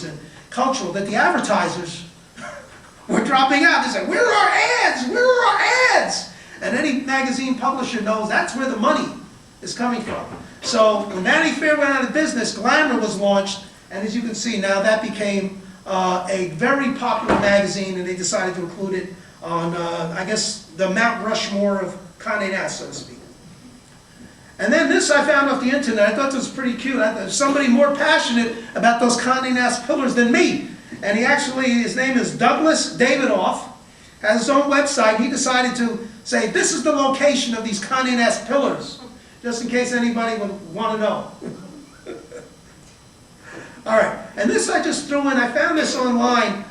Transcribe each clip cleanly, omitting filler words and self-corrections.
celebrities and cultural that the advertisers were dropping out. They said, "Where are our ads? Where are our ads?" And any magazine publisher knows that's where the money is coming from. So when Vanity Fair went out of business, Glamour was launched, and as you can see now, that became a very popular magazine, and they decided to include it on, I guess, the Mount Rushmore of Conde Nast, so to speak. And then this I found off the internet. I thought this was pretty cute. There's somebody more passionate about those Conde Nast pillars than me. And he actually, his name is Douglas Davidoff, has his own website. He decided to say, this is the location of these Conde Nast pillars, just in case anybody would want to know. All right, and this I just threw in. I found this online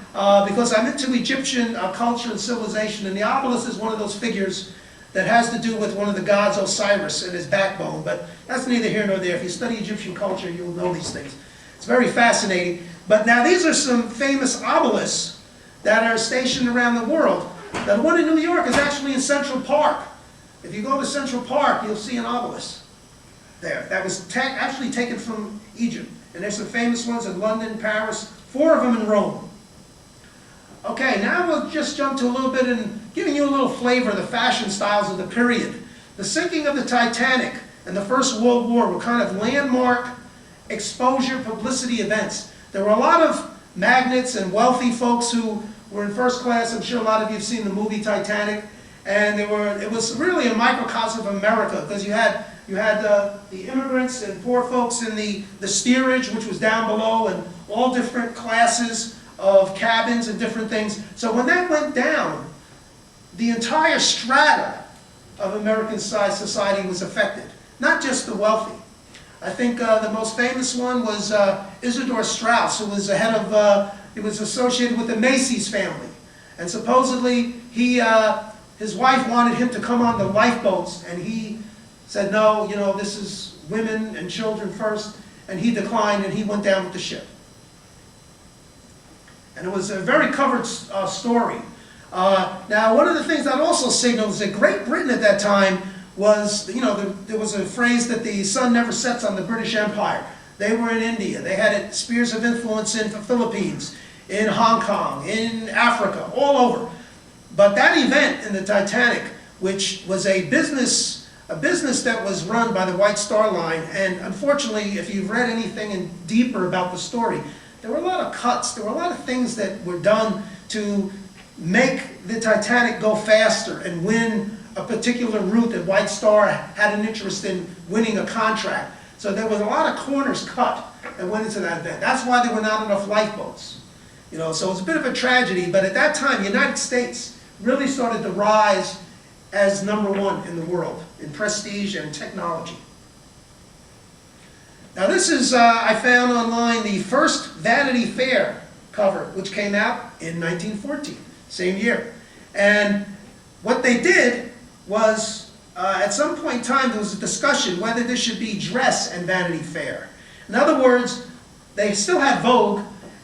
because I'm into Egyptian culture and civilization, and the obelisk is one of those figures that has to do with one of the gods, Osiris, and his backbone, but that's neither here nor there. If you study Egyptian culture, you'll know these things. It's very fascinating. But now these are some famous obelisks that are stationed around the world. Now the one in New York is actually in Central Park. If you go to Central Park, you'll see an obelisk there. That was actually taken from Egypt. And there's some famous ones in London, Paris, 4 of them in Rome. Okay, now we'll just jump to a little bit and giving you a little flavor of the fashion styles of the period. The sinking of the Titanic and the First World War were kind of landmark exposure publicity events. There were a lot of magnates and wealthy folks who were in first class. I'm sure a lot of you have seen the movie Titanic. And it was really a microcosm of America, because you had the immigrants and poor folks in the steerage, which was down below, and all different classes of cabins and different things. So when that went down, the entire strata of American society was affected, not just the wealthy. I think the most famous one was Isidor Straus, who was the head of, he was associated with the Macy's family. And supposedly his wife wanted him to come on the lifeboats, and he said, no, you know, this is women and children first, and he declined, and he went down with the ship. And it was a very covered story. Now, one of the things that also signals that Great Britain at that time was, you know, there was a phrase that the sun never sets on the British Empire. They were in India. They had spheres of influence in the Philippines, in Hong Kong, in Africa, all over. But that event in the Titanic, which was a business that was run by the White Star Line, and unfortunately, if you've read anything deeper about the story, there were a lot of cuts, there were a lot of things that were done to make the Titanic go faster and win a particular route that White Star had an interest in winning a contract. So there was a lot of corners cut that went into that event. That's why there were not enough lifeboats. You know, so it was a bit of a tragedy, but at that time, the United States really started to rise as #1 in the world in prestige and technology. Now this is, I found online, the first Vanity Fair cover, which came out in 1914, same year. And what they did was, at some point in time, there was a discussion whether this should be dress and Vanity Fair. In other words, they still had Vogue,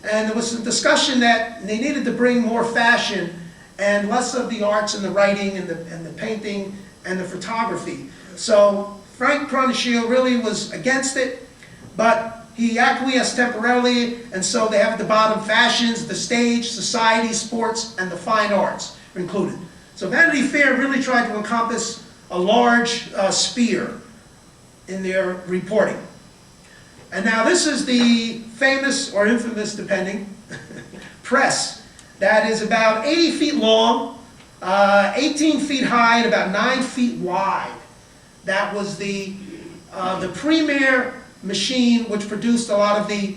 and there was some discussion that they needed to bring more fashion and less of the arts and the writing and the painting and the photography. So Frank Chronashiel really was against it, but he acquiesced temporarily, and so they have at the bottom fashions, the stage, society, sports, and the fine arts are included. So Vanity Fair really tried to encompass a large sphere in their reporting. And now this is the famous, or infamous depending, press that is about 80 feet long, 18 feet high, and about 9 feet wide. That was the premier machine which produced a lot of the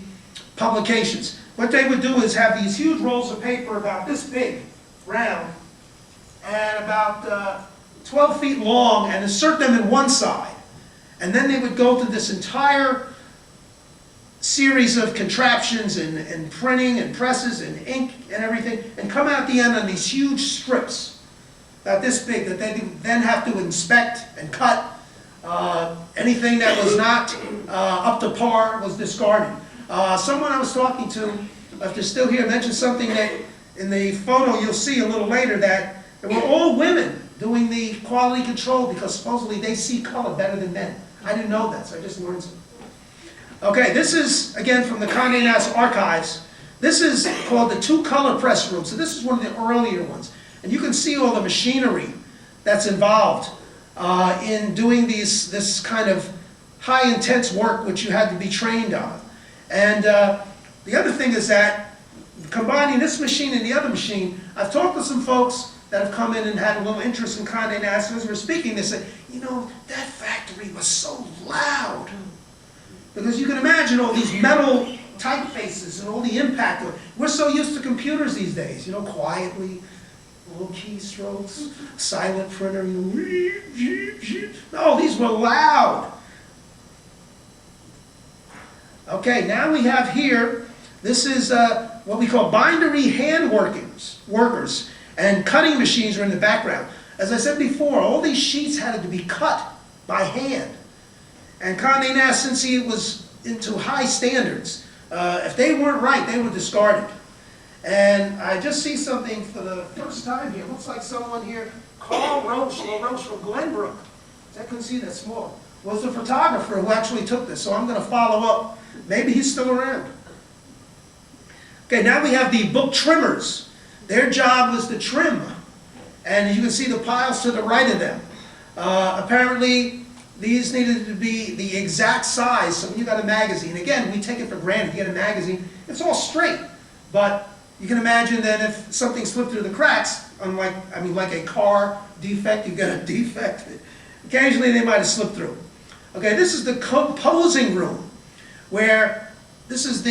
publications. What they would do is have these huge rolls of paper about this big, round, and about 12 feet long, and insert them in one side. And then they would go through this entire series of contraptions and printing and presses and ink and everything, and come out at the end on these huge strips about this big that they then have to inspect and cut. Anything that was not up to par was discarded. Someone I was talking to, if they're still here, mentioned something that in the photo you'll see a little later, that there were all women doing the quality control because supposedly they see color better than men. I didn't know that, so I just learned something. Okay, this is, again, from the Conde Nast archives. This is called the two-color press room. So this is one of the earlier ones. And you can see all the machinery that's involved in doing this kind of high intense work which you had to be trained on. And the other thing is that combining this machine and the other machine, I've talked to some folks that have come in and had a little interest in Conde Nast. As we're speaking, they said, you know, that factory was so loud. Because you can imagine all these metal typefaces and all the impact. We're so used to computers these days, you know, quietly, little keystrokes, silent printer, you know. No, these were loud. Okay, now we have here, this is what we call bindery hand workers, and cutting machines are in the background. As I said before, all these sheets had to be cut by hand. And Conde Nast, since he was into high standards, if they weren't right, they were discarded. And I just see something for the first time here. It looks like someone here, Carl Roche from Glenbrook, I couldn't see that small, was the photographer who actually took this. So I'm going to follow up. Maybe he's still around. Okay, now we have the book trimmers. Their job was to trim. And you can see the piles to the right of them. Apparently, these needed to be the exact size. So when you got a magazine, again, we take it for granted. You get a magazine, it's all straight. But you can imagine that if something slipped through the cracks, unlike, like a car defect, you get a defect. Occasionally they might have slipped through. Okay, this is the composing room, where this is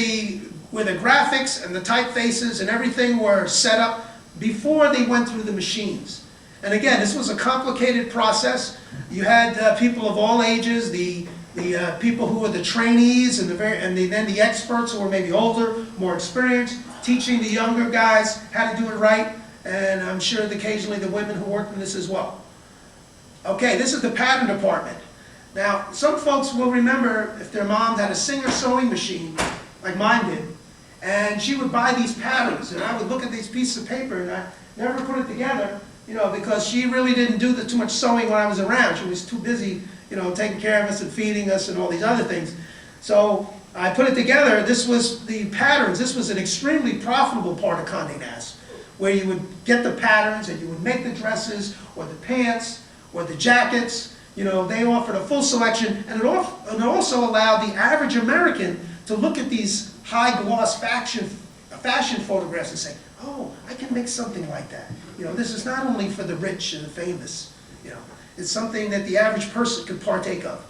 where the graphics and the typefaces and everything were set up before they went through the machines. And again, this was a complicated process. You had people of all ages, the people who were the trainees and then the experts who were maybe older, more experienced, teaching the younger guys how to do it right, and I'm sure that occasionally the women who worked in this as well. Okay, this is the pattern department. Now, some folks will remember if their mom had a Singer sewing machine, like mine did, and she would buy these patterns, and I would look at these pieces of paper, and I never put it together, you know, because she really didn't do too much sewing when I was around. She was too busy, you know, taking care of us and feeding us and all these other things. So I put it together. This was the patterns. This was an extremely profitable part of Conde Nast, where you would get the patterns and you would make the dresses or the pants or the jackets. You know, they offered a full selection, and it also allowed the average American to look at these high-gloss fashion photographs and say, oh, I can make something like that. You know, this is not only for the rich and the famous, you know, it's something that the average person could partake of.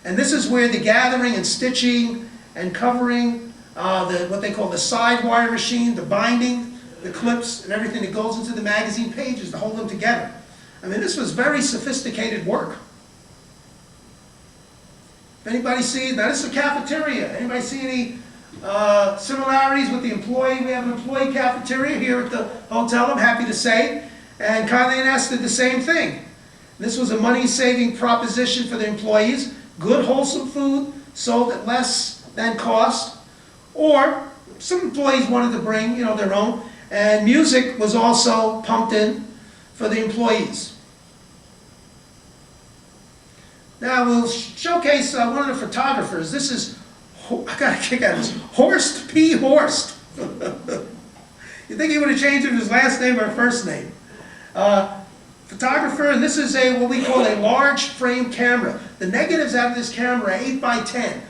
And this is where the gathering and stitching and covering, what they call the side wire machine, the binding, the clips, and everything that goes into the magazine pages to hold them together. I mean, this was very sophisticated work. If anybody see, now this is a cafeteria. Anybody see any similarities with the employee? We have an employee cafeteria here at the hotel, I'm happy to say. And Conde Nast did the same thing. This was a money-saving proposition for the employees. Good, wholesome food sold at less than cost. Or some employees wanted to bring, you know, their own. And music was also pumped in for the employees. Now we'll showcase one of the photographers. This is, I got a kick out of this, Horst P. Horst. You think he would have changed it his last name or first name? Photographer, and this is what we call a large frame camera. The negatives out of this camera are 8 by 10.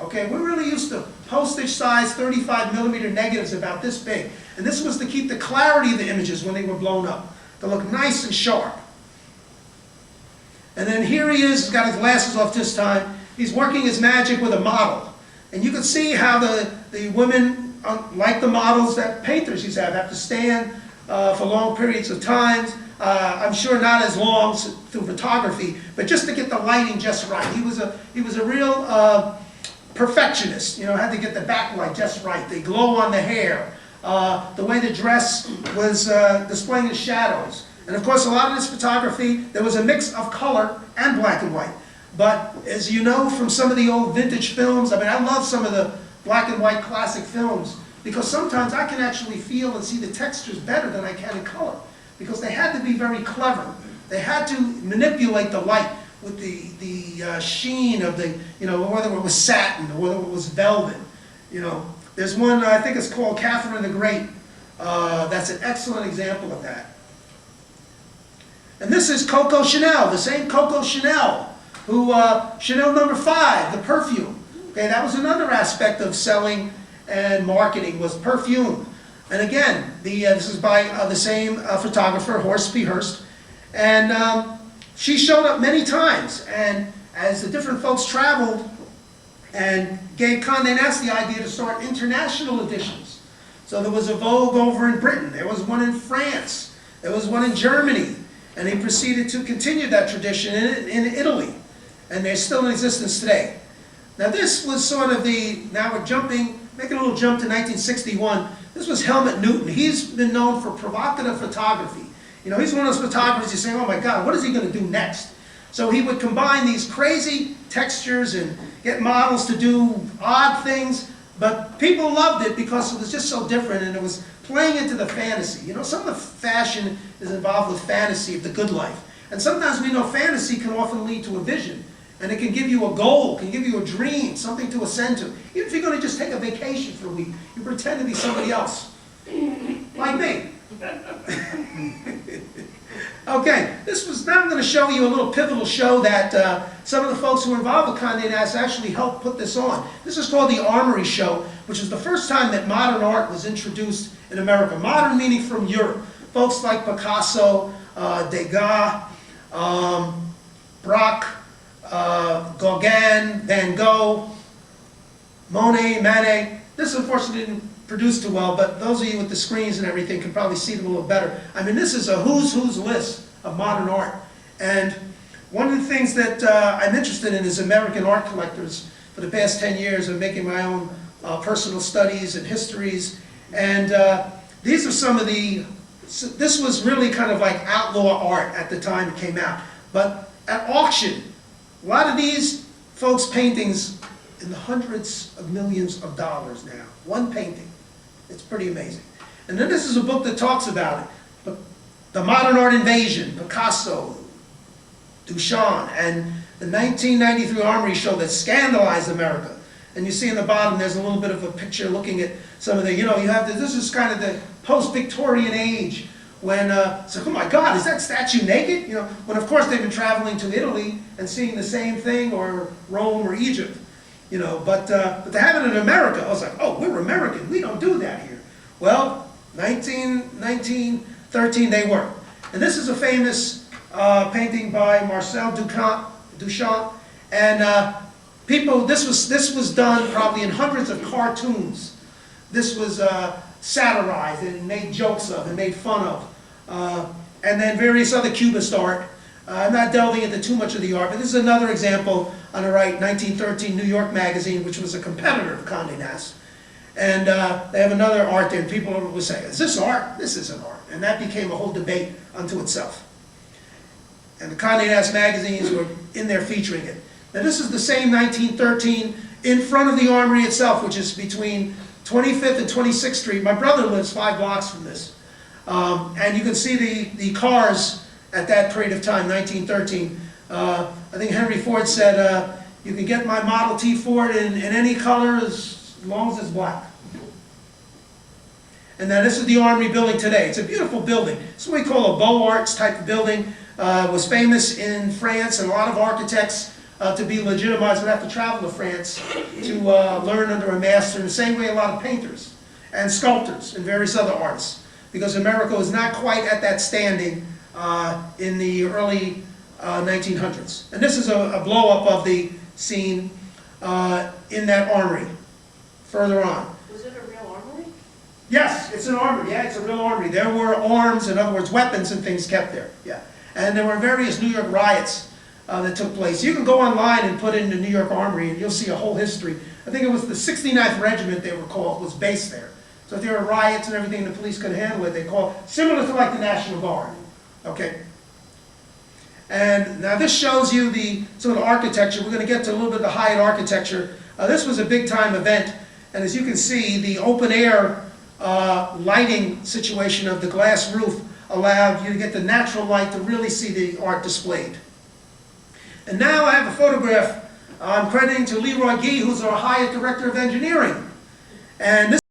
Okay, we're really used to postage size 35 millimeter negatives about this big. And this was to keep the clarity of the images when they were blown up, to look nice and sharp. And then here he is, he's got his glasses off this time. He's working his magic with a model. And you can see how the women, like the models that painters used to have to stand for long periods of time. I'm sure not as long through photography, but just to get the lighting just right. He was a real perfectionist, you know, had to get the backlight just right, the glow on the hair, the way the dress was displaying the shadows. And of course, a lot of this photography, there was a mix of color and black and white. But as you know from some of the old vintage films, I mean, I love some of the black and white classic films because sometimes I can actually feel and see the textures better than I can in color because they had to be very clever. They had to manipulate the light with the sheen of the, you know, whether it was satin or whether it was velvet, you know. There's one, I think it's called Catherine the Great. That's an excellent example of that. And this is Coco Chanel, the same Coco Chanel, who, Chanel number 5, the perfume. Okay, that was another aspect of selling and marketing, was perfume. And again, this is by the same photographer, Horace P. Hearst. And she showed up many times. And as the different folks traveled and gave Conde Nast the idea to start international editions. So there was a Vogue over in Britain. There was one in France. There was one in Germany. And he proceeded to continue that tradition in Italy. And they're still in existence today. Now this was sort of now we're making a little jump to 1961. This was Helmut Newton. He's been known for provocative photography. You know, he's one of those photographers you say, oh my God, what is he going to do next? So he would combine these crazy textures and get models to do odd things, but people loved it because it was just so different and it was playing into the fantasy. You know, some of the fashion is involved with fantasy of the good life. And sometimes we know fantasy can often lead to a vision. And it can give you a goal, can give you a dream, something to ascend to. Even if you're going to just take a vacation for a week, you pretend to be somebody else. Like me. Okay, now I'm going to show you a little pivotal show that some of the folks who were involved with Conde Nast actually helped put this on. This is called the Armory Show, which is the first time that modern art was introduced in America. Modern meaning from Europe. Folks like Picasso, Degas, Braque, Gauguin, Van Gogh, Monet, Manet. This unfortunately didn't produce too well, but those of you with the screens and everything can probably see them a little better. I mean, this is a who's list of modern art. And one of the things that I'm interested in is American art collectors. For the past 10 years, I'm making my own personal studies and histories. And these are some of this was really kind of like outlaw art at the time it came out. But at auction, a lot of these folks' paintings in the hundreds of millions of dollars now. One painting. It's pretty amazing. And then this is a book that talks about it. But the Modern Art Invasion, Picasso, Duchamp, and the 1993 Armory Show that scandalized America. And you see in the bottom there's a little bit of a picture looking at some of the, you have this is kind of the post-Victorian age when, it's like, oh my God, is that statue naked? When of course they've been traveling to Italy and seeing the same thing, or Rome or Egypt. But to have it in America, I was like, oh, we're American, we don't do that here. Well, 1913 they were. And this is a famous painting by Marcel Duchamp. And this was done probably in hundreds of cartoons. This was satirized and made jokes of and made fun of. And then various other Cubist art. I'm not delving into too much of the art, but this is another example on the right, 1913 New York Magazine, which was a competitor of Conde Nast. And they have another art there, and people will say, is this art? This isn't art. And that became a whole debate unto itself. And the Conde Nast magazines were in there featuring it. Now this is the same 1913 in front of the Armory itself, which is between 25th and 26th Street. My brother lives 5 blocks from this. And you can see the cars at that period of time, 1913. I think Henry Ford said, you can get my Model T Ford in any color as long as it's black. And then this is the Armory building today. It's a beautiful building. It's what we call a Beaux Arts type of building. It was famous in France, and a lot of architects to be legitimized would have to travel to France to learn under a master, in the same way a lot of painters and sculptors and various other artists, because America was not quite at that standing in the early 1900s. And this is a blow-up of the scene in that armory further on. Was it a real armory? Yes, it's an armory. Yeah, it's a real armory. There were arms, in other words, weapons and things kept there. Yeah, and there were various New York riots that took place. You can go online and put in the New York Armory, and you'll see a whole history. I think it was the 69th Regiment, they were called, was based there. So if there were riots and everything, the police couldn't handle it. They called, similar to like the National Guard. Okay. And now this shows you some of the architecture. We're going to get to a little bit of the Hyatt architecture. This was a big time event, and as you can see, the open air lighting situation of the glass roof allowed you to get the natural light to really see the art displayed. And now I have a photograph I'm crediting to Leroy Gee, who's our Hyatt Director of Engineering. And this